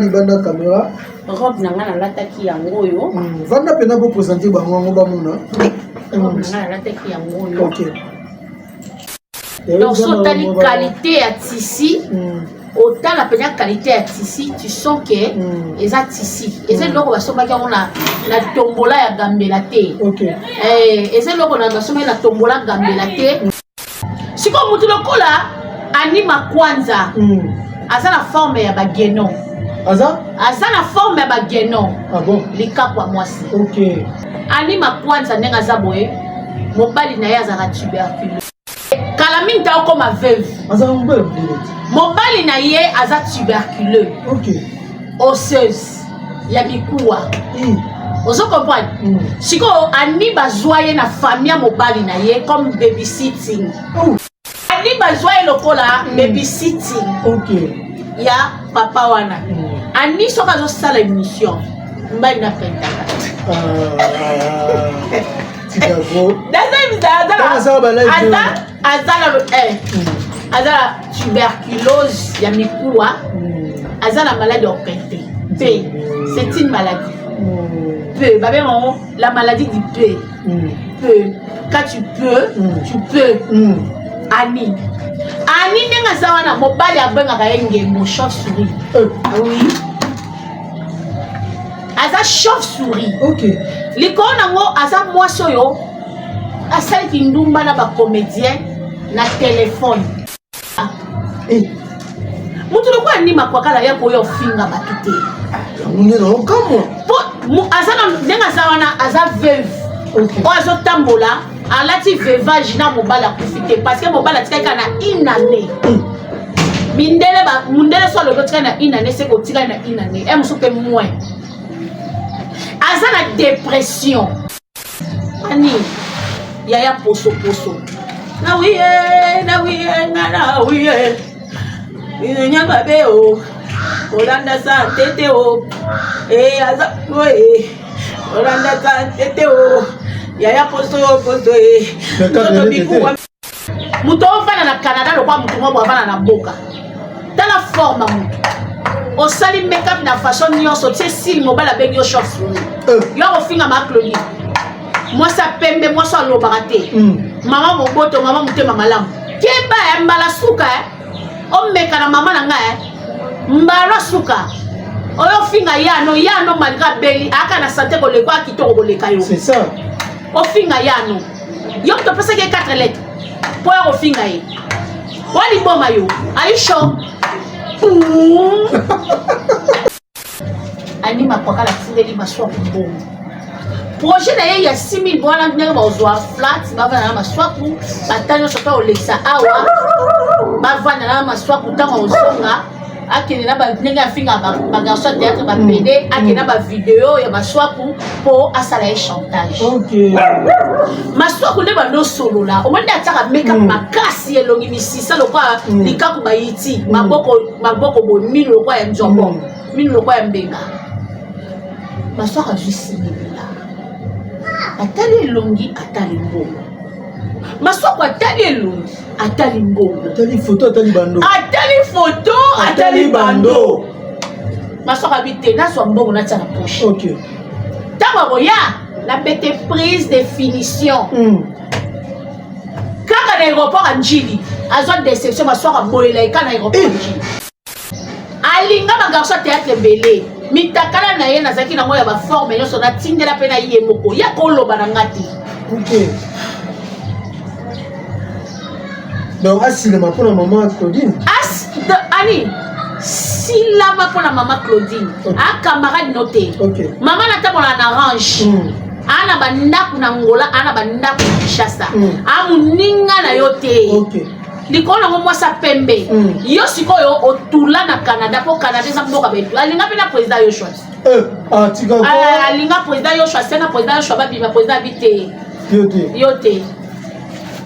Libanda caméra. Robe nanga na lataki yango yo. Vanda pena pour présenter bango ba mona. Robe nanga na lataki yango yo. OK. Donc so tali qualité ya tissu. Autant la première qualité ya tissu, tu sens que eza tissu. Eza loko basomba ki na tombola ya gambela te. OK. Eza loko na basomba na tombola gambela te. Siko mutu lokola anima kwanza. Aza na forme ya bageno. Aza na forme ya bageno. Ah bon? Likapwa mwasi. OK. Anima kwanza nenga za boye. Mobali na ye azaka tuberculose. Kala minta okoma veuve. Aza mbele. Mobali na ye aza tuberculeux. OK. Osseuse ya bikuwa. Ozo comprendre? Siko ani bazwa ye na famille mobali na ye comme babysitting. Ani bazwa ye lokola babysitting. OK. Ya papa wana. Ani soka zo sala émission. Mbali na pentaka. Azala tuberculose ya mikuwa. Azala maladie au pente. P. C'est une maladie. Peu. La maladie du peu. Peu. Quand tu peux, tu peux. Ani. Ani nenga zawana mobali abengaka yenge mo chauve-souris. Oui. Aza chauve-souris. OK. Likolo nango aza mwasi oyo asali kindumba na ba comédien na téléphone. Mutu lokwa ndima kwa kala yako yo finga batute. Muneno kamo. Po azana nenga zawana aza veuve. OK. O azo tambola alati veuvage na mobala profiter parce que mobala tika na une année. Mundele so le tika na une année c'est ko tika na une année. Et musu pe moins. Aza na dépression. Ani yaya poso. Na wiye na wiye. Nyamba be o. Olanda sa tete o. Aza we. Olanda sa tete o. Yaya poso muto vana na Canada lokwa mutu mo bavana na boka. Tala forme mutu. O sali make-up na façon nyonso tie style mobile avec yo chauve-souris. Yo ofinga ma Claudie. Moi ça pembe moi ça lobaka te. Maman moboto maman mutema malamu. Keba ya mbala suka o meka na mama na nga mbala suka. Oyo finga yano malgré beli aka na santé ko lekwa kitoko ko leka yo. C'est ça. O finga yano. Yo to pesa ke 4 lettres. Po ya o finga yi. Wali boma yo. Are you sure? Anima kwa kala fundeli maswa kumbo. Projet na ye ya 6000 bwana ndenge bazwa flat bavana na maswaku batanyo soka olekisa awa bavana na maswaku tanga ozonga akene na ba ndenge afinga ba garçon théâtre ba PD akene na ba vidéo ya maswaku po asala e chantage. OK. Maswaku ne ba no solo la o manda ataka make up makasi elongi misisa lokwa likaku ba yiti maboko bo mino lokwa ya njombo mino lokwa ya mbenga. Maswaka juste atali longi atali mbongo. Maswako atali elongi atali mbongo. Atali photo atali bando. Atali photo atali bando. Maswako habite na so mbongo na tsana poche. OK. Tama roya la bête prise de finition. Kaka na aéroport Anjili azwa déception maswako bolela ikana aéroport Anjili. Alinga ba garçon théâtre belé. Mitakala na ye nazaki na moya ba forme yo sona tindela pe na ye moko ya koloba na ngati. OK. Donc asilema pour la maman Claudine. Ani silama pour la maman Claudine. A camarade noté. OK. Maman na tabola na range. Ana bandaku na ngola ana bandaku na Kinshasa. Amuninga na yote. OK. Likolo ngo mwasa pembe. Yo sikoyo otula na Canada po Canada za mboka betu. Alinga pena président yo choisi. Tika ko. Alinga président yo choisi na président yo choisi ba président bité. Yote.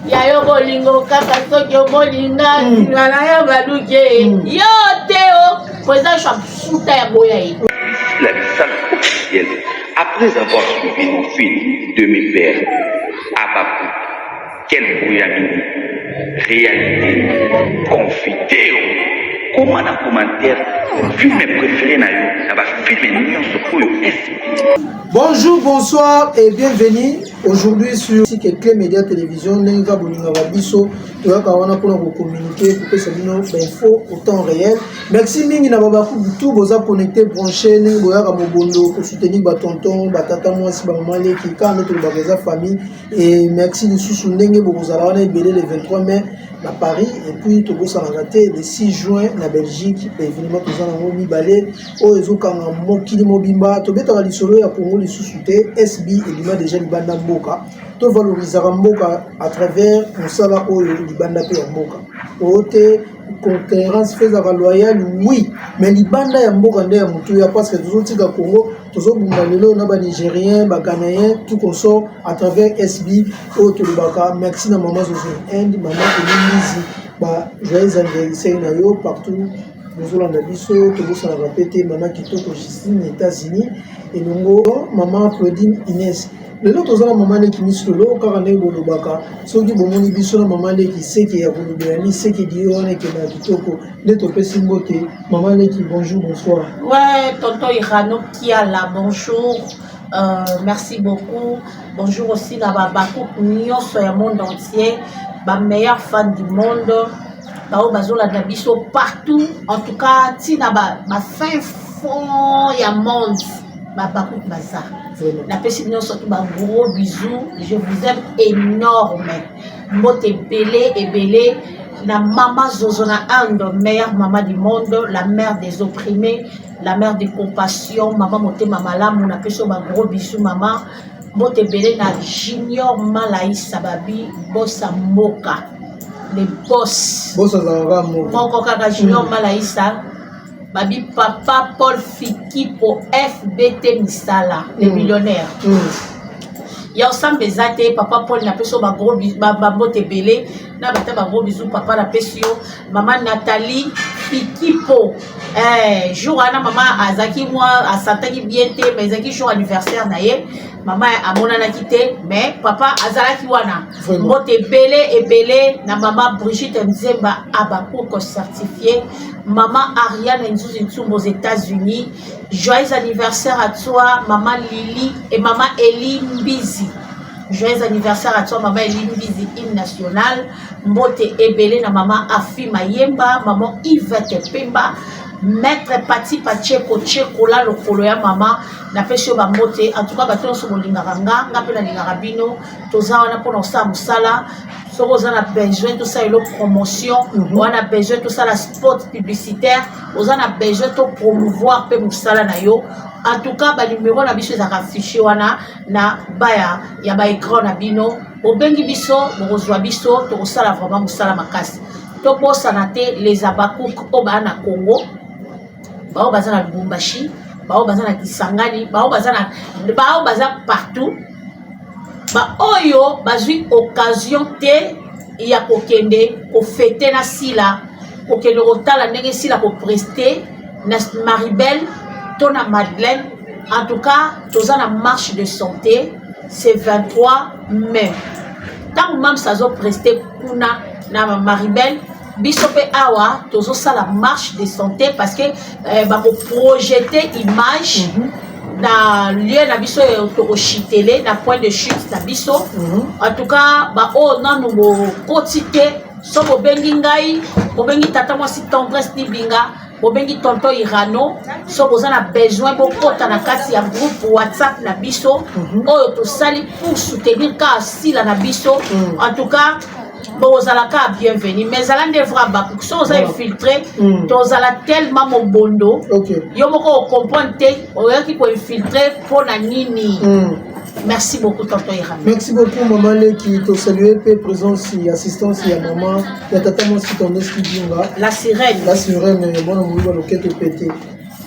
Ya yo bolingo kaka soki bolinga ngala ya baluke. Yote o président yo choisi suta ya boya yi. La licence officielle après avoir suivi nos filles de mes pères Abakou. Quel brouillamini. Réalité, confidéo, comment dans commentaire film préféré na yo, na film nyonso oyo SB. Bonjour, bonsoir et bienvenue aujourd'hui sur Clé Média Télévision. Nenga bolinga babiso toyaka wana pona ko communiquer pour que ça bino info au temps réel. Merci mingi na baba ku tout boza connecté branché nenga boyaka mobondo pour soutenir ba tonton ba tata mwasi ba maman leki quand notre bageza famille et merci de sous ndenge bozala wana ebele le 23 mai à Paris et puis Togo Sanagate le 6 juin na Belgique et évidemment tous en amont mibale o ezokanga mokili mobimba tobeta lisolo ya Congo lisusu te SB et bima déjà libanda mboka to valoriser mboka à travers musala oyo libanda pe ya mboka ote concurrence faisable loyale oui mais libanda ya mboka nde ya mutu ya parce que tozotika Congo tozobunda lelo na ba Nigérien ba Ghanéen tout consort à travers SB o tolibaka merci na maman Zozo End maman Elimizi ba joyeux anniversaire na yo partout bozolanda biso tobosala répéter maman Kitoko Justine États-Unis et longo maman Claudine Inès lelo tozala maman leki misolo kaka ndenge bolobaka soki bomoni biso na maman leki seke ya kolobela ni seke di wana ekenda kitoko nde topesi mbote maman leki bonjour bonsoir. Ouais, tonton Irano Kiala, bonjour. Merci beaucoup. Bonjour aussi à Babakou, sur le monde entier. Ma meilleure fan du monde. Bao Bazola Nabiso partout. En tout cas, Tina ma fin fond ya monde. Babakou Baza. La personne surtout un gros bisou. Je vous aime énorme. Mote belé et belé. La maman Zozona Ando, meilleure maman du monde, la mère des opprimés, la mère de compassion, maman Mote Mamala, mon appelle un gros bisou maman. Mote belé na Junior Malaï Sababi, Bossa Moka, les boss. Bossa Zanga Moka. Mon coca Junior Malaï Babi papa Paul Fiki pour FBT Misala, les millionnaires. Il y a aussi des athées, papa Paul n'a pas so ma gros bisou, ma mote belé, n'a pas ma gros bisou, papa la pesio, maman Nathalie, Fikipo, jour à maman Azaki moi, à Santaki bien té, mais Azaki jour anniversaire naïe, maman a mon quitté, mais papa Azalaki wana, mote belé et belé, na maman Brigitte Mzemba Abakou certifié, maman Ariane Nzouzintoum aux États-Unis. Joyeux anniversaire à toi, maman Lily et maman Elie Mbizi. Joyeux anniversaire à toi, maman Elie Mbizi, hymne national. Mbote Ebele na maman Afi Mayemba, maman Yvette Pemba, maître Pati Pacheko Chekola, le coloya maman, na pesio ba mbote. En tout cas, bato so molingaranga, nga pe na lingarabino, toza wana pour sa musala. On a besoin de tout ça, la promotion, on a besoin de tout ça, la spot publicitaire, on a besoin de promouvoir peu musala na yo. En tout cas, ba numéro na biso za affiché wana na baya ya ba écran na bino. Obengi biso, bozwa biso, to sala vraiment musala makasi. To posa na te les abakouk o ba na Congo. Ba o baza na Lubumbashi, ba o baza na Kisangani, ba o baza partout. Ba oyo bazui occasion te ya kokende ko fêter na sila kokende otala ndenge sila ko prester na Maribel to na Madeleine. En tout cas toza na marche de santé c'est 23 mai tant même ça zo prester kuna na Maribel biso pe awa tozo sala marche de santé parce que ba ko projeter image na lieu na biso to chitele na point de chute na biso. En tout cas ba o nanu mo kotite so bo bengi ngai bo bengi tata moi si tendresse ni binga bo bengi tonton Irano so boza na besoin bo kota na kati ya groupe WhatsApp na biso oyo to sali pour soutenir ka sila na biso. En tout cas bozalaka bienvenue mais ala devra ba so oza infiltré tozala tellement mon bondo yo moko comprendre te oyaki ko infiltré pour na nini. Merci beaucoup tonton Irano. Merci beaucoup maman Leki to saluer pe présence et assistance ya maman ya tata mo si tombé skidinga la sirène bon on va le quête pété.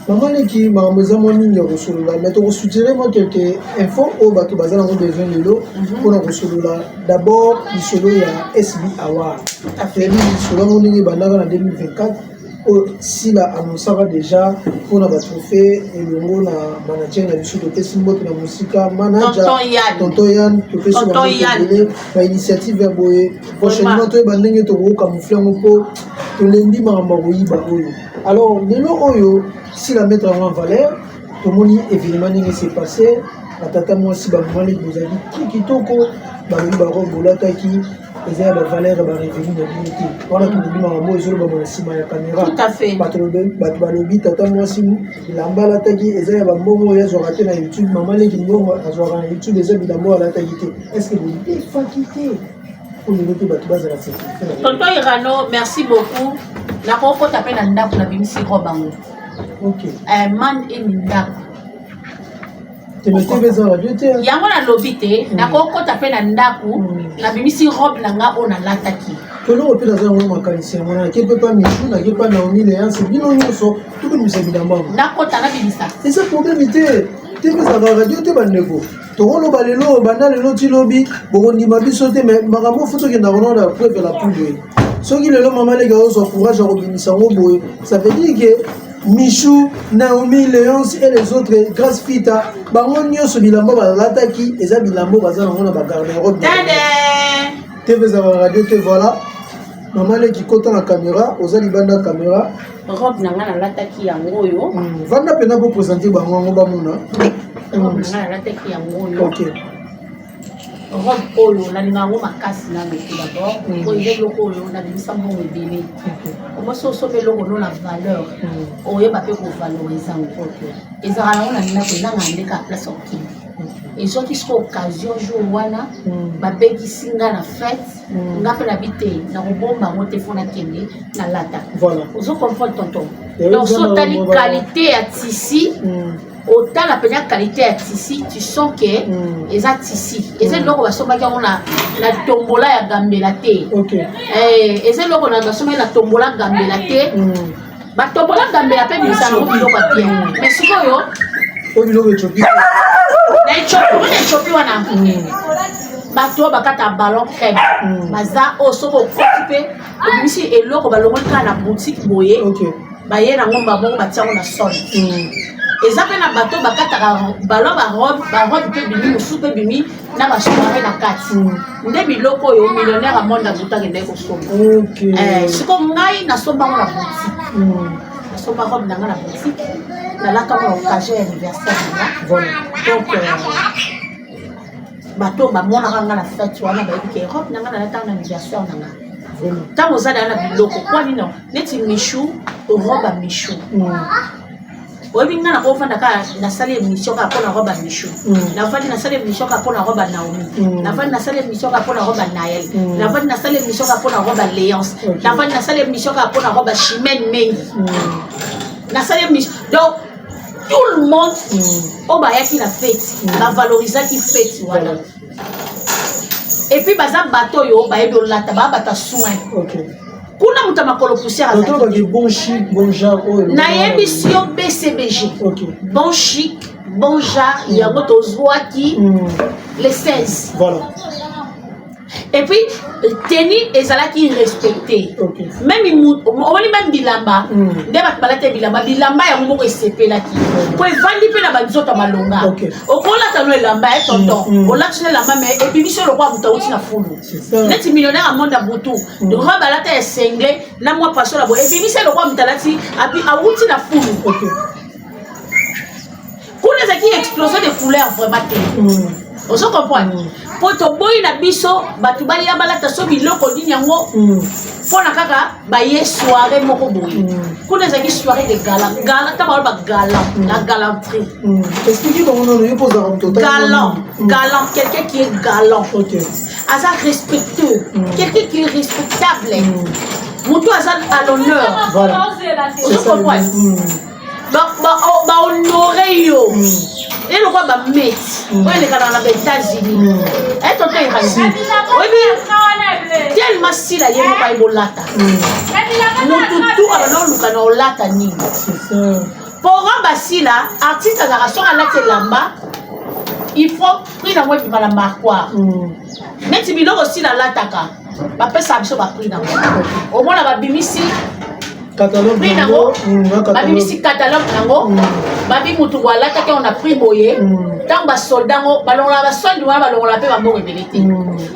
Maman Leki ma maison mon ligne resolola mais to suggérer moi quelques infos au bato bazala on besoin de l'eau pour na resolola. D'abord le solo ya SB Award a fait le solo on est bandaka en 2024 si la annoncera déjà pour la trophée et le mot na manager na biso de Simbo na musika manager Tonton Yann to fait sur la initiative ya boye prochainement to bandenge to ko camoufler mon po to lendi maramba koyiba oyo alors lelo oyo si la mettre en valeur to moni événement ningi s'est passé atata moi si ba mali vous a dit kitoko ba ba robolata ki ils ont la valeur de la revenu de l'unité. Voilà tout le monde ils ont la caméra. Tout à fait. Batolobi tata moi si lamba la tagi ils ont la momo ils ont raté na YouTube maman les guignon ils ont raté YouTube les amis lamba la tagi. Est-ce que vous dites fatigué pour nous noter batouba à la sécurité. Tonton Irano, merci beaucoup. Na koko tapé na ndako na bimisi robango. OK. Man et ndako. yango na lobite na koko tapé na ndako na bimisi robe na nga ona lataki tolo opela za ngo makanisi yango na ke pepa Michou na ke pa Naomi Léance bino nyonso tout comme ça bidamba na kota na bimisa et ce problème était te pesa radio te bandeko tokolo balelo bana lelo ti lobi bokondima biso te mais makambo foto ke na rona la preuve la poudre soki lelo mama lega ozo courage à robinisa ngo boye ça veut dire que Michou, Naomi, Léonce et les autres, grâce Fita, bango nyonso bilamba balataki, eza bilamba bazana ngona ba garde-robe. TV za radio te voilà. Maman le qui kota na caméra, ozali banda caméra. Robe na ngana lataki yango yo. Vanda pena pour présenter bango ngo ba mona. Robe na ngana lataki yango yo. OK. Robe oyo na lingango makasi na meti d'abord. Ko ile loko oyo na bimisa mbongo ebele. Comment ça sauve le rôle la valeur on est pas fait pour valoriser et ça on a mis là dans la place ok et ceux qui sont occasion jour wana ba beki singa na fête ngapa na bité na bomba mo téléphone akende na lata voilà vous comprenez tonton donc so tali qualité à tissu autant la première qualité à tissu tu sens que les tissu et c'est donc on va se mettre on a la tombola ya gambela te OK et c'est donc on a se mettre la tombola gambela te ba tombola gambela pe bisa na bilo ba bien mais sikoyo o bilo Ethiopie na Ethiopie wana bato bakata ballon crème baza o soko occupé bimisi eloko balongo kana boutique boye ba yena ngomba bongo batiango na sol et ça fait na bateau bakata ballon ba robe pe bimi musu pe bimi na ba soirée na kati nde biloko yo millionnaire a monde azuta ngende ko somba OK siko ngai na somba na boutique na somba robe na ngana boutique na la comme occasion anniversaire là voilà donc bateau ba mona nga na fête wana ba yiki robe na ngana na anniversaire na nga vraiment tant aux ada na biloko kwa nino neti Michou robe à Michou oui, na ko fanda ka na sale émission ka pona roba Michou na fandi na sale émission ka pona roba Naomi na fandi na sale émission ka pona roba Naël na fandi na sale émission ka pona roba Léonce na fandi na sale émission ka pona roba Chimène Mengi na sale émission donc tout le monde au ba yaki na fête na valoriser qui fête voilà et puis baza bateau yo ba yebi olata ba bata soin OK kuna muta makolo poussière donc il y a bon chic bon genre na émission BCBG OK bon chic bon genre il y a moto zoaki les 16 voilà et puis tenue ezalaki respecté OK même on même bilamba ndeba balate bilamba ya ngoko esepelaki ko evandi pe na banzoto malonga okola tano elamba et tonton olatine lamba mais et puis biso lokwa mutauti na fulu neti millionnaire a monde abutu donc balate esengle na moi paso la bo et puis biso lokwa mutalati abi awuti na fulu OK pour les qui explosion de couleurs vraiment on se comprend poto boy na biso batu bali ya balata so biloko dini yango pona kaka ba ye soirée moko boy kuna zaki soirée de gala ta ba gala la galanterie expliquez comment on est posé en total galant quelqu'un qui est galant OK asa respectueux quelqu'un qui est respectable mutu asa à l'honneur voilà on se comprend ba honorer yo et le roi ba met ouais les gars dans les États-Unis et tonton il reste oui tellement si la yemo ba ibolata mututu abana luka na olata nini c'est ça pour ba si la artiste à la ration à la lamba il faut prix na moi bi mala marquoir mais tu biloko aussi la lataka ba pesa biso ba prix na moi au moins la ba bimisi catalogue prix nango babimisi catalogue nango babi mutu walataki on a pris boye ntango basoldat ngo balongola basoldi wana balongola mpe bambongo ebele te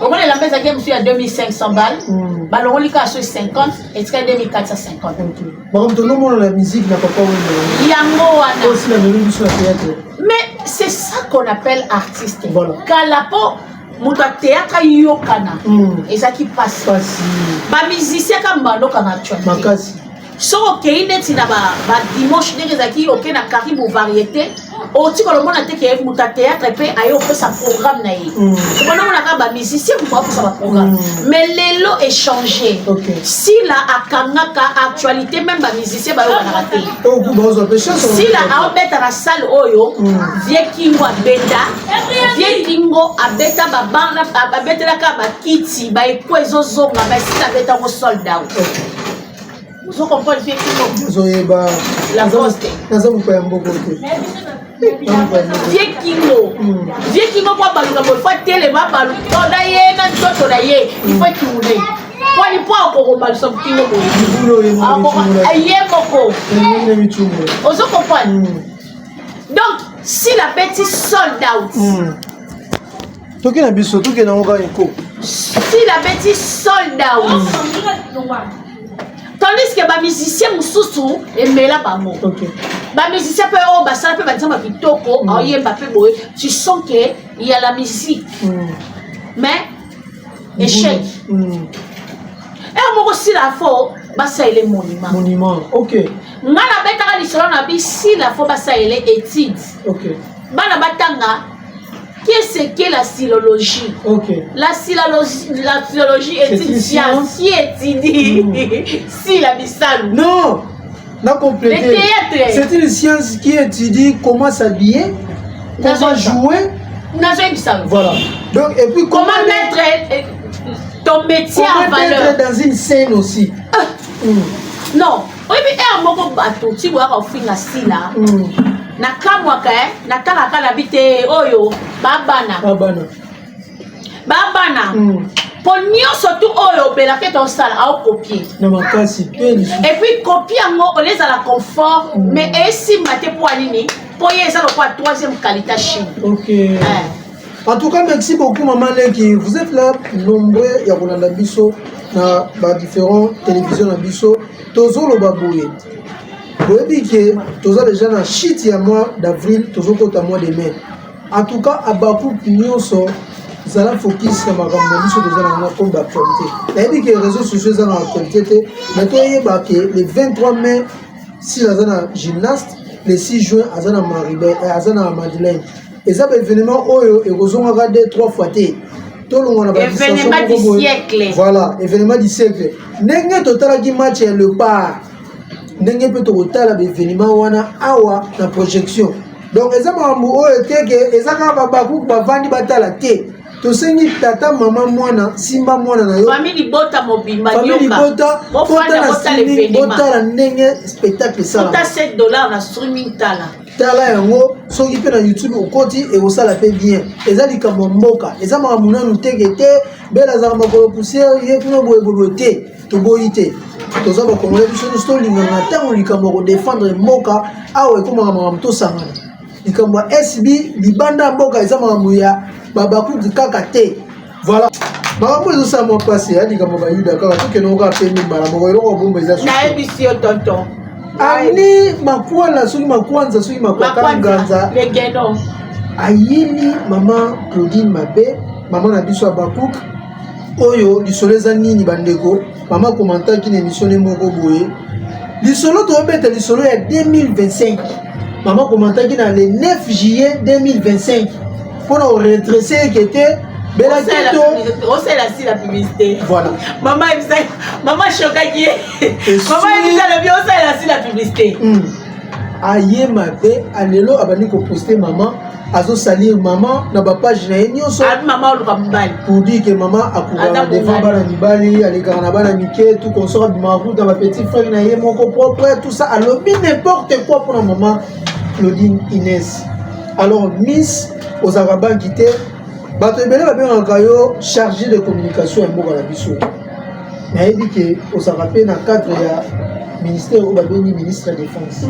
okolela mpe ezaki mosu ya 2500 balles balongoli kaka so 50 etika 2450 bakambi tonomona la musique na papa wena yango wana aussi la mélodie biso na théâtre mais c'est ça qu'on appelle artiste voilà. kala po moto ateyaka yokana ezalaki pasi bamusicien ka mbandoka na actualité soki okei neti na badimanche ndenge ezalaki oke na karibu variété oti kolomona te ke moto atéâtre mpe aye opesa programme na ye okonamonaka bamusicien moto apesa baprogramme mais lelo échange sila akangaka actualité même bamusicien bayokanaka te sila aobeta na salle oyo vie kingo abeta vie kingo abeta babana abetelaka bakiti baeko ezozonga basila abetango sold out. Vous comprenez effectivement la grosse tête. Vieux Kingo kwa baluka bo fa tele ma balu to na ye na toto na ye il faut tourner kwa ni po ko mal so Kingo bo aye moko vous comprenez donc si la petite sold out toki na biso toki na ngoka eko si la petite sold out tandis que ba musicien mususu emela bango ba musicien pe o ba sala pe ba nzamba kitoko ayemba pe boye tu sens que il y a la musique mais échec et moko si la fo ba sa ele monument OK ngana betaka lisolo na bi si la fo ba sa ele étude OK bana batanga qu'est-ce que la philologie? La philologie est une science qui étudie si la bissal. Non, n'a complété. C'est une science qui étudie comment s'habiller, comment jouer. Voilà. Donc et puis comment mettre ton métier en valeur dans une scène aussi. Non. Oui, mais un mot bateau, tu vois au fin la sila. Nakamwaka natalaka na bite oyo babana po nyonso tu oyo obelaki tosala aokopier et puis copie yango olezala confort mais esimba te po anini po ye eza lokwa troisième qualité chine. En tout cas, merci beaucoup Maman Lenki. Vous êtes là nombreux ya kolanda biso na ba différents télévisions na biso tozo lo babouye. Vous avez dit que tu as déjà un shit à mois d'avril, tu as un mois de mai. En tout cas, à Bakou, nous sommes focus sur ma comme d'actualité. Vous avez dit que les réseaux sociaux sont en actualité. Mais tu as dit que le 23 mai, si vous êtes un gymnaste, le 6 juin, vous êtes un Madeleine. Et ça, événement, vous avez regardé 3 fois. Événement du siècle. Voilà, événement du siècle. N'est-ce total qui match le part. Ndenge pe to kotala be événement wana awa na projection donc ezama mo ete ke ezaka babaku bavandi batala te to sengi tata mama mwana simba mwana na yo famille bota mobimba famille bota bota ndenge spectacle sala bota $7 na streaming tala yango soki pe na YouTube okoti e osala pe bien ezali kamo mboka ezama munanu teke te bela za makolo poussière ye kuno boye te to boyite toza ba congolais biso sto linganga tango likambo ko défendre mboka awe ekoma makambo tosangana likambo SB libanda mboka eza makambo ya babaku kaka te voilà makambo ezosala mwa pasi ya likambo bayuda kaka tokende oka pe mibala moko eloko bomba eza nayebisi yo tonton ani makwala soki makwanza soki makwakanganza legeno ayini mama Claudine Mabe mama na biso abakuk oyo lisolo eza nini bandeko mama commentaki na émission moko boye lisolo tobeta lisolo ya 2025 mama commentaki na le 9 juillet 2025 pour nous redresser que était bela kito c'est la publicité voilà maman chokaki maman le bio c'est la publicité aye mabe alelo abani ko poster maman azo salir maman na ba page na nyonso maman oluka mibali pour dire que maman akura devant bana mibali aleka na bana mike tout consort du marout dans ma petite frère na ye moko propre tout ça alors n'importe quoi pour la maman Claudine Inès alors Miss aux arabans quitté bato ebele babengaka yo chargé de communication ya mboka na biso nayebi ke ozala mpe na cadre ya ministère au babeni ministre de la défense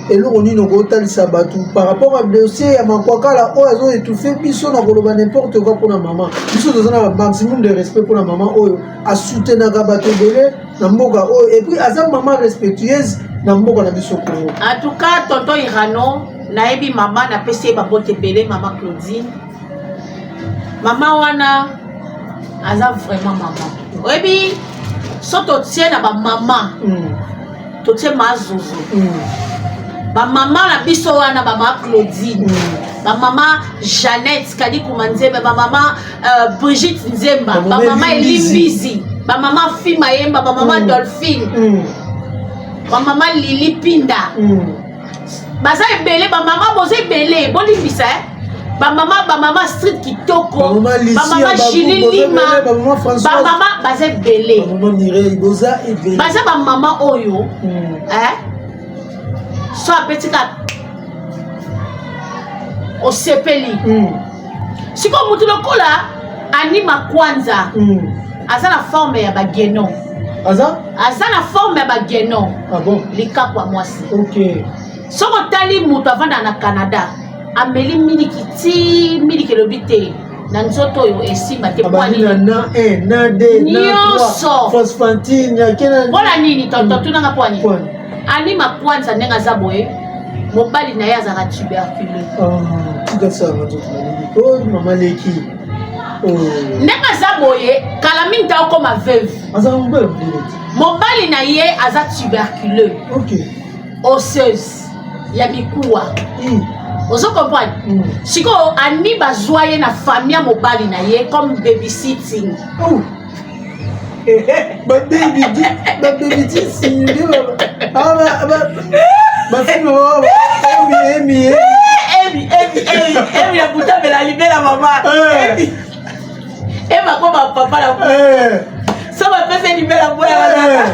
et là on dit no gotal sabatu par rapport à dossier ya makwaka la o azo étouffé biso na koloba n'importe quoi pour la maman biso tozana maximum de respect pour la maman oyo a soutenir bato belé na mboka oyo et puis aza maman respectueuse na mboka na biso Congo. En tout cas tonton Irano naebi maman na pesi ba bote belé maman Claudine maman wana aza vraiment maman oyebi so totie na ba maman totie mazozo ba maman na biso wana ba maman Claudine ba maman Jeannette Kadi Kumanzembe ba maman Brigitte Nzemba ba maman Elimbizi ba maman Fima Yemba ba maman Dolphine ba maman Lili Pinda baza ebele ba maman boza ebele bolimbisa ba maman Street Kitoko ba maman Chili Lima ba maman baza ebele ba maman Mireille boza ebele baza ba maman oyo so apetika osepeli siko mutu lokola anima kwanza aza na forme ya bageno aza na forme ya bageno likapwa mwasi soko tali mutu avanda na Canada ameli miliki lobi te na nzoto oyo esimba te poani na D nyonso phosphantine mpona nini tunanga poani anima kwanza ndenge aza boye mobali na ye azaka tuberculeux ndenge aza boye kala mingi ta okoma veuve mobali na ye aza tuberculeux osseuse ya mikuwa ozo comprendre siko ani bazwa ye na famille ya mobali na ye comme babysitting ya buta bela libela mama eba koma papa la so bapese libela boya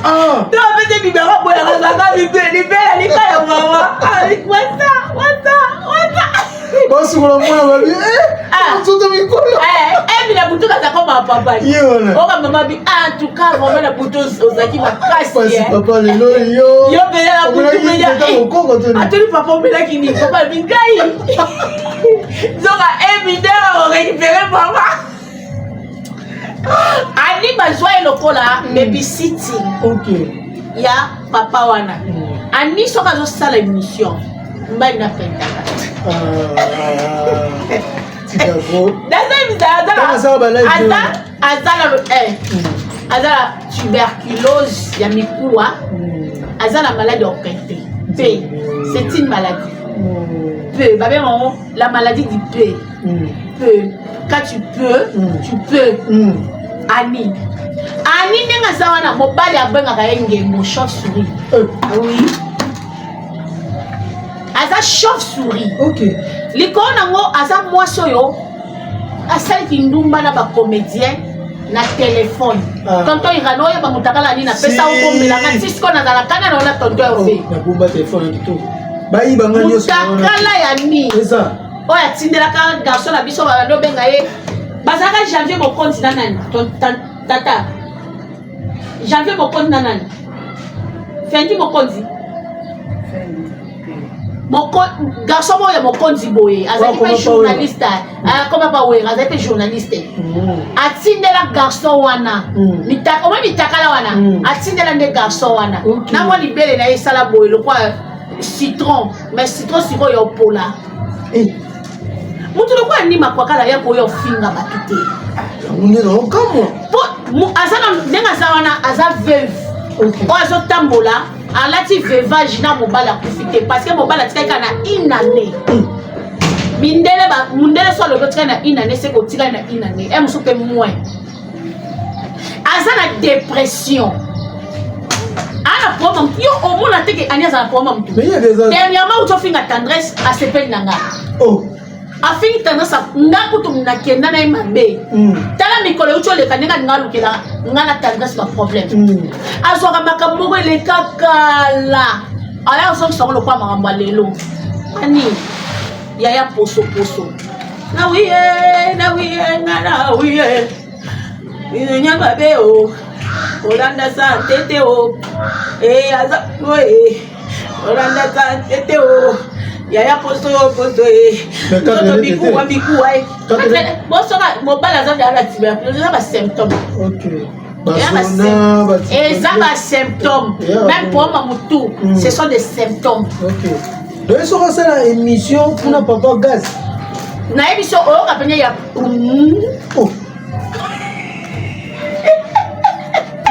tu as fait des libéraux pour la raison libérer les cas ya maman avec wata bosi kuna mwana babi mtoto mikolo bila butuka za koma papa oka mama bi en tout cas vraiment la buto ozaki makasi papa lelo yo bela la buto meya atuli papa bela kini papa bingai zoka bidera on récupérer papa ani bazwa lokola babysitting ya papa wana ani soka zo sala émission mbali na pentaka azala tuberculose ya mikuwa azala maladie okente P c'est une maladie P babement la maladie du P P quand tu peux ani ndenga sawana mobali abengaka ye ngembo chauve-souris oui aza chauve-souris likolo nango aza mwasi oyo asalaki ndumba na bacomédien na telefone tonton Irano oyo bamutakala nini apesa obombelanga tisiko nazalaka na naona tonton Hervé mutakala ya nini oyo atindelaka garçon na biso babandi obenga ye bazalaka janvier mokonzi na nani tata janvier mokonzi na nani fendi mokonzi garçon moya mokonzi boye azali pe journaliste akoma pa wera azali pe journaliste atindela garçon wana omwe mitakala wana atindela nde garçon wana nango libele na ye esala boye lokwa citron mais citron sikoyo ya opola mutu lokwa anima kwakala ya koyo ofinga bato te ndenge aza wana aza veuve oyo azotambola alati veuvage na mobali akufi te parce que mobali atikaka na une année mundele so alobi otikali na une année seke otikali na une année e mosu mpe moins aza na dépression ana problème yo omona teke ani aza na problème mutu dernièrement utofinga tendresse asepeli na nga afingi tendresse ndakutu nakenda na ye mabe tala mikolo euti oleka ndenge alinga alukela nga na tendresse ba problème azwaka makambo moko eleka kala aya azongisango lokwa makambo ya lelo ani yaya poso na wiye nga na wiye nyanga be o Olanda santé o. Aza oui. Olanda santé o. Yaya posto Toto biku wa biku ai. Boso mo bala za da tiba. Ça va symptôme. OK. Et ça va symptômes. Même pour Mamoutou, ce sont des symptômes. OK. Donc ils sont ça la émission pour na papa gaz. Na émission o ka penya ya. Oh.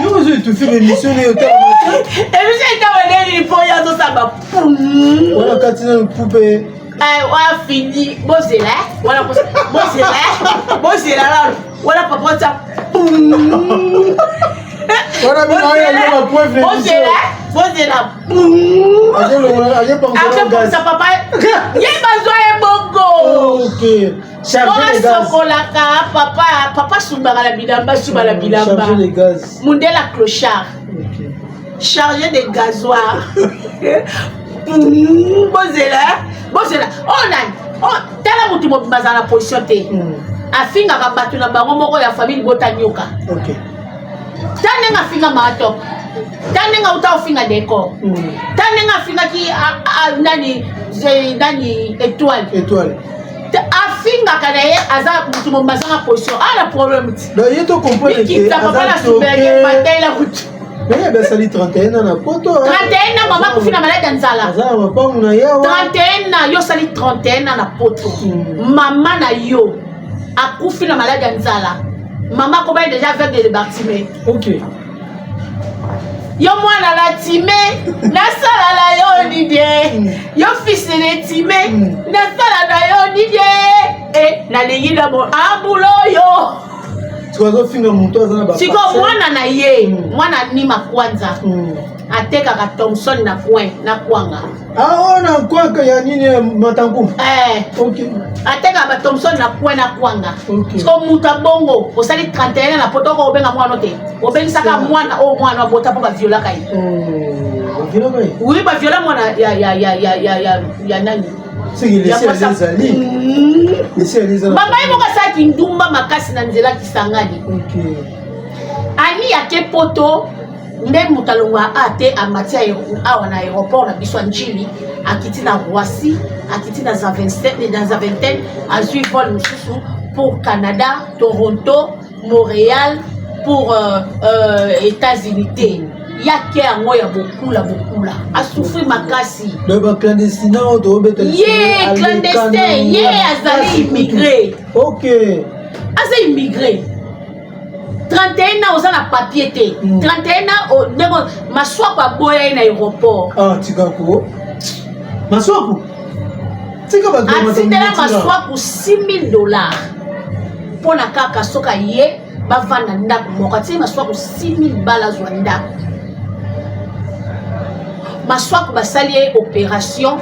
Nous tu fais l'émission et autant. Et vous êtes dans les pour ya zo ça va. Voilà quand tu as poupée. Wa fini bozela. Voilà bozela là. Voilà papa ça. Voilà mais Bozela. Après ça papa. Yeba zo e bongo. OK. Charger les gaz. Papa soubara la bilamba, Charger les gaz. Mundela clochard. OK. Charger des gazoirs. Bozela. Oh nan. Oh, tala mutu mo baza na position te. Afinga ka batu na bango moko ya famille botanyoka. OK. Tanenga finga mato. Tanenga uta ofinga décor. Tanenga finga ki nani étoile. Afinga kanaye aza mutu mo baza na position. Ah la problème. Donc il te comprendre que papa la subege matin la route. Mais ben ça dit 31 ans na poto. 31 ans maman ko fina malade nzala. Ça va pas muna yawa. 31 ans yo sali 31 ans na poto. Maman na yo akufi na malade nzala. Maman ko ba déjà avec des bâtiments. OK. Yo mwana la timé na sala la yo nidie. Yo fils ne timé na sala na yo nidie. Na lingi na mo ambulo yo. Tukazo finga mtu azana ba. Siko mwana na ye, mwana nima kwanza. Ateka ka Thompson na point na kwanga. Ona kwa ya nini matangu? OK. Ateka ba Thompson na point na kwanga. OK. Siko muta bongo, osali 31 na potoko obenga mwana te. Obengi saka mwana o mwana bota pa ba viola kai. Viola kai. Oui ba viola mwana ya nani? C'est laisser les alliés. Laisser les alliés. Mama yemo ka saki ndumba makasi na nzela kisangani. OK. Ani yake poto nde mutalonga ate amati awa na aéroport na biso njili akiti na Roissy akiti na Zaventem azui vol mususu pour Canada, Toronto, Montréal pour États-Unis. Yake yango ya bokula a souffrir makasi. Le clandestin do beta. Yeah, clandestin, yeah, azali immigré. OK. Azali immigré. 31 ans aux na papier té. 31 ans maswa kwa boya na aéroport. Ah, tikako. Maswa tika ba goma. Atindela maswa ku $6,000 pour na kaka soka ye ba vanda ndako moko. Ati maswa ku $6,000 zwa ndako. Maswa ku basali opération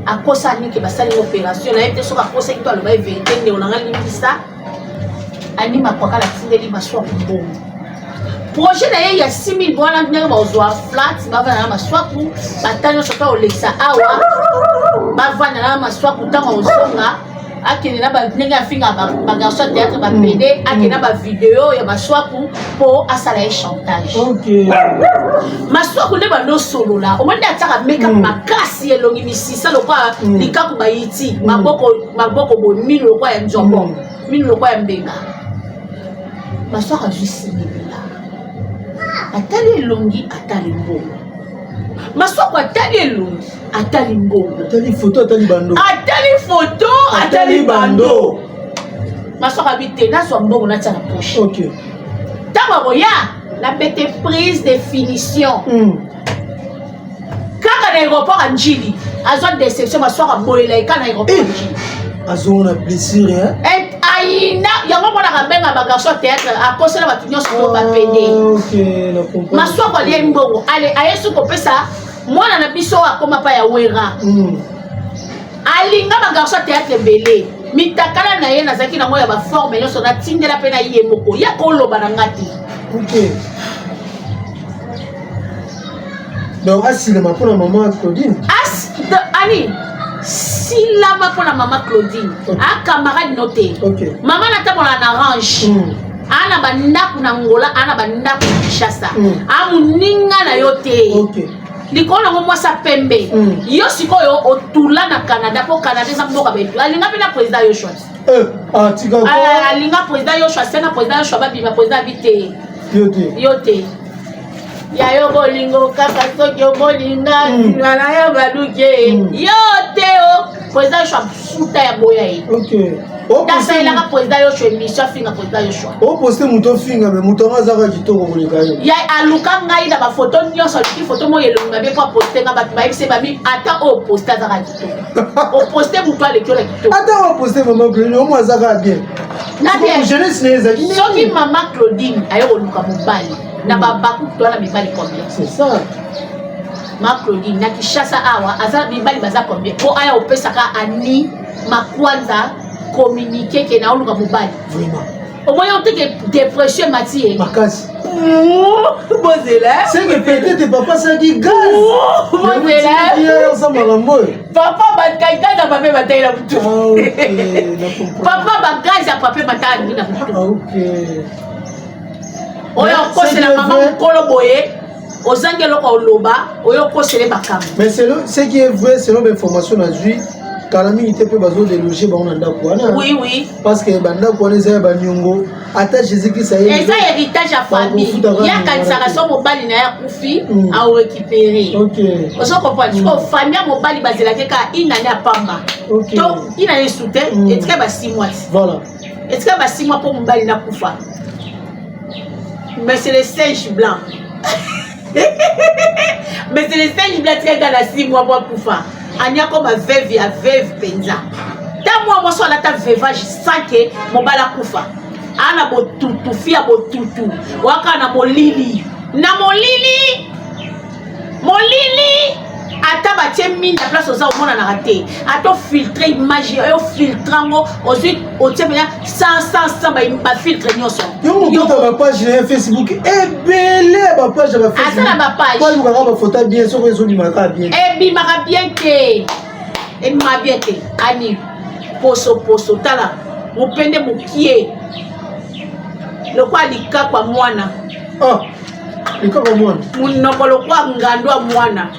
a kosa ni ke basali opération na yete soka kosa ki to aloba vérité nde onanga limbisa. Anima kwa kala tindeli maswa ku projet na ye ya 6,000 bwana ndenge bazwa flat bavana na maswaku batanyo soka olekisa awa bavana na maswaku tanga ozonga akene na ba ndenge afinga ba garçon théâtre ba PD akene na ba vidéo ya maswaku po asala e chantage. OK. Maswaku ne ba no solo la o monde ataka make up makasi elongi misisa lokwa likaku bayiti maboko bo minu lokwa ya njombo minu lokwa ya mbenga maswaku juste atali longi atali mbongo masoko atali elongi atali mbongo atali photo atali bando masoko abite nazwa mbongo natia na poche. OK. Taba boya la bête prise de finition kaka na aéroport anjili azwa déception masoko bolela eka na aéroport anjili azona blessure aina yango mona kabenga ba garçon théâtre a kosela ba tunyo so ba pede. OK, na comprendre. Masoko ali mbongo ale ayesu ko pesa mwana na biso akoma pa ya wera. Alinga ba garçon théâtre belé mitakala na ye nazaki na moya ba forme nyonso na tindela pe na ye moko ya koloba na ngati. OK. Donc asile ma pour maman Claudine. Ani si lama pour la maman Claudine, a camarade noté. OK. Maman n'a pas en orange. ana bandaku na Angola ana bandaku na Kinshasa amuninga na yote likolo ngo mwasa pembe yo sikoyo otula na Canada po Canada za mboka betu alinga pena president Yoshua alinga president Yoshua sena president Yoshua babima president bite yote ya yo bolingo kaka soki yo bolinga na ya baduke yote president Yoshua futa ya boya yi Dasa ilaka president Yoshua emission finga president Yoshua. O poste muto finga me muto ngazaka kitoko koleka yo. Ya aluka ngai na ba photo nyonso ki photo mo yelonga be kwa poster nga batu ba yebise ba mi ata o poster zaka kitoko. O poster muto ale kyo la kitoko. Ata o poster mama Claudine o mwa zaka bien. Na bien. Jeunesse neza ki. Soki mama Claudine ayo luka mobali na ba baku to na mibali combien. C'est ça. Ma Claudine na Kinshasa awa aza mibali baza combien. Po aya opesaka ani makwanza communiquer que na oluka mobali vraiment au moins on te que dépression matie makasi bozela c'est que peut-être papa ça dit gaz bozela ya ça malambo papa bakaita na papa bataila mutu papa bagaza papa bataila na mutu OK oyo kose la maman kolo boye ozangelo ko loba oyo kose le bakam mais c'est qui est vrai selon l'information na jui Kalami était peu bazo de loger ba on anda kwana. Oui. Parce que banda kwana za ba nyongo ata Jésus Christ a et ça héritage à famille. Il y a quand ça mobali na ya kufi à récupérer. OK. Vous comprenez ko famille mobali bazela ke ka inanya pamba. OK. Donc il a insulté et très ba 6 mois. Voilà. Et très ba 6 mois pour mobali na kufa. Mais c'est le singe blanc. Mais c'est le singe blanc très dans 6 mois pour kufa. Anya comme veuve ya veuve penza ta moi so la ta veuvage sans que mon bala kufa ana botutu fia botutu waka na molili ata ba temi na place oza omona na raté ato filtrer image yo filtrango ensuite o tebela sans ba filtre nyonso yo ta page na Facebook ebele ba page ba Facebook asa na ba page pas luka ba photo bien so ko ezoli maka bien ebi maka bien te ani poso tala mupende mukie lokwa likakwa mwana likakwa mwana munoko lokwa ngandwa mwana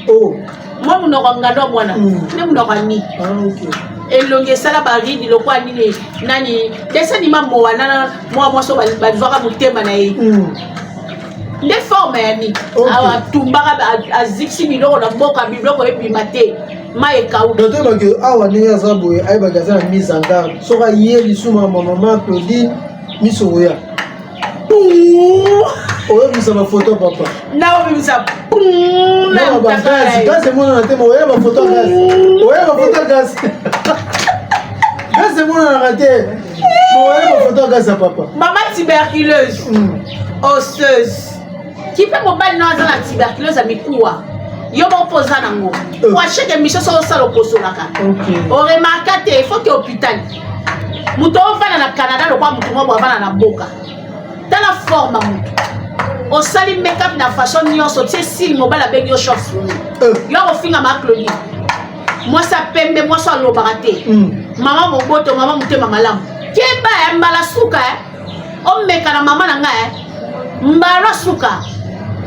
moi munoko ngandwa mwana ne munoko ni OK elonge sala baridi lokwa nini nani desa ni mamo wana moi so bazwaka mutema na ye nde forme yani awa tumbaka aziksi biloko na mboka biloko ebimate maye kaou docteur bake awa ndenge aza boye ayebaka aza na mise en garde soki aye lisuma mama Claudine misokoya oyebisa bafoto papa naobimisa gaz emonana te oya bafoto gaz gaz emonanaka te oya bafoto gaz ya papa mama tuberculeuse osseuse kipe mobali no aza na tuberculose ya mikuwa yo bopoza nango kwa chaque émission so osala okosolaka oremarka te faut que hôpital muto ovanda na Canada lokwa mutu moko avanda na boka tala forme mutu osali make-up na façon nyonso tie style mobile abengi yo chauve-souris yo ofinga ma Claudine mwasi apembe mwasi alobaka te mama moboto mama motema malamu keba ya mbala suka omeka na mama na ngai mbala suka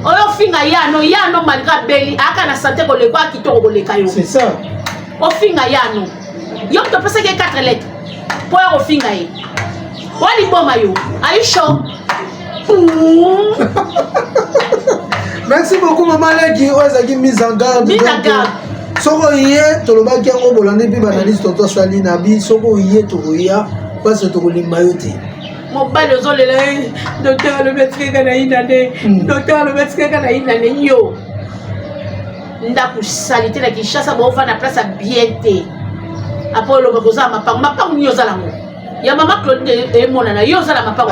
oyo finga yano malika beli aka na santé koleka kitoko koleka yo c'est ça ofinga yano yo to pesa ke 4 lettres po yo ofinga ye wali boma yo are you sure merci beaucoup maman Leki ozaki mise en garde soko ye tolobaki yango bolande mpe banaliste toto asali na bi soko ye tokoya mpasi tokolimba yo te mobali ozolela docteur alobetike kaka na inane docteur alobetike kaka na inane yo ndako sali te na Kinshasa baofanda na place ya bien te apo olobaka oza na mapango nini oza nango ya mama Claudine emonana yo oza na mapango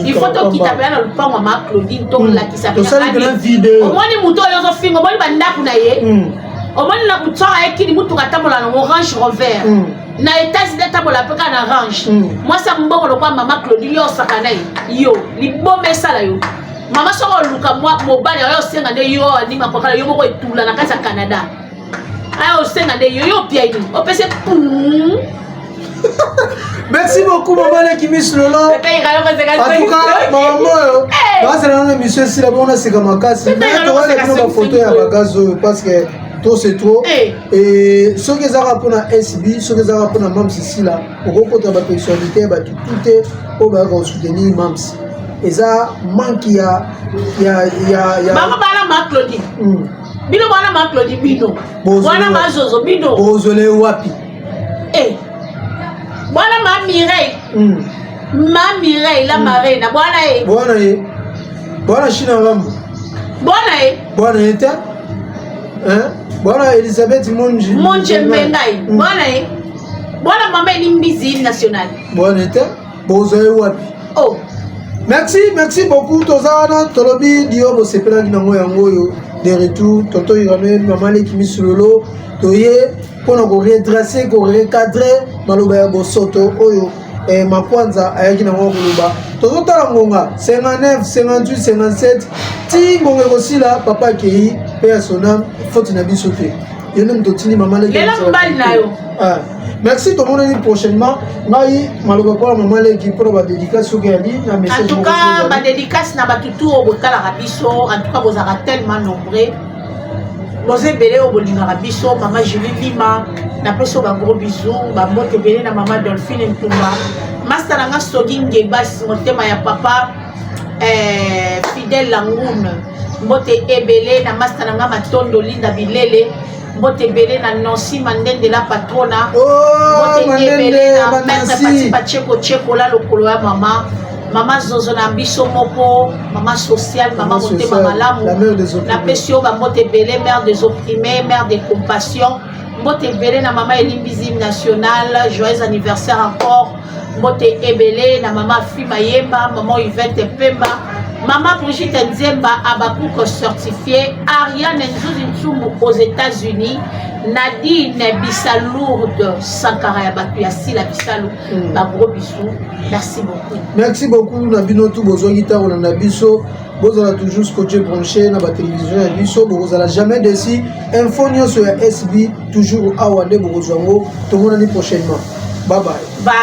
il faut tokita mpe ya na lupango ya mama Claudine tolakisa omoni moto oyo ozofinga omoni bandako na ye omoni na kutswaka ekili mutuka atambola nango Range Rover na États-Unis atambola mpe kaka na range mwasi mbongo lokwa mama Claudine yo osaka na ye yo liboma esala yo mama soko oluka mobali oyo osenga nde yo anima kokala yo moko etula na kati ya Canada aya osenga nde yo opia ini opese Merci beaucoup, maman Kimis Lolo. En tout cas, maman, c'est la émission si la bonne c'est comme un cas. Mais tu vois les photos à bagage parce que tout c'est trop. Et ce que ça rapporte à SB, ce que ça rapporte à Mams ici là, pour qu'on ait la personnalité, tout est au bagage soutenir Mams. Et ça manque il y a. Maman bana Claudie. Bino bana Claudie bino. Bana Zozo bino. Bozole wapi. Bwana ma Mireille. Ma Mireille la marraine. Bwana China Rambo. Bwana eta. Hein? Bwana Elisabeth Monji. Monji Mengai. Bwana maman Elimbizi nationale. Bwana eta. Bozole wapi. Oh. Merci beaucoup Tozana Tolobi Diobo sepela kinango yango yo de retour tonto Irane maman Kimis Lolo toye pour nous redresser ko recadrer maloba ya bosoto oyo makwanza ayaki na ngoloba tozotala ngonga 59 58 57 ti ngonga kosila papa kei personnel faute na biso te yene mtotini maman merci tout le monde prochainement ngai maloba pour maman qui pour la dédicace que ali na message en tout cas ma dédicace na batutu au botala rabiso en tout cas vous avez tellement nombreux vous êtes belé au bolinga rabiso maman Julie Lima na peso ba gros bisous ba mote belé na maman Dolphine Ntumba master nga soginge bas motema ya papa Fidèle Langoune mote ebelé na master nga matondo linda bilele Mote belé na Nancy Mandende la patrona. Mote belé na maître Pati Pacheko la lokolo ya mama. Mama Zozo na biso moko, mama sociale, mama mote mama lamu. La pesio ba mote belé mère des opprimés, mère des compassions. Mote belé na mama Elimbizi nationale, joyeux anniversaire encore. Mote ebelé na mama Fima Yemba, maman Yvette Pemba. Maman Brigitte Nzemba Abakouk certifié, Ariane Nzouzintsoumu aux États-Unis, Nadine Bissalourde Sankara Yabatou Yassila Bissalou, gros bisous, merci beaucoup. Merci beaucoup, Nabino tout besoin guitare on a biso, vous allez toujours scotché branché dans la télévision à biso, vous allez jamais déci, info sur SB, toujours à Wande Borozongo, tout le monde l'année prochainement. Bye bye. Bye.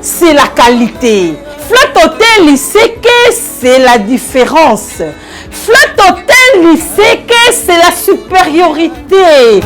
C'est la qualité. Flat Hotel Liseke, c'est la différence. Flat Hotel Liseke, c'est la supériorité.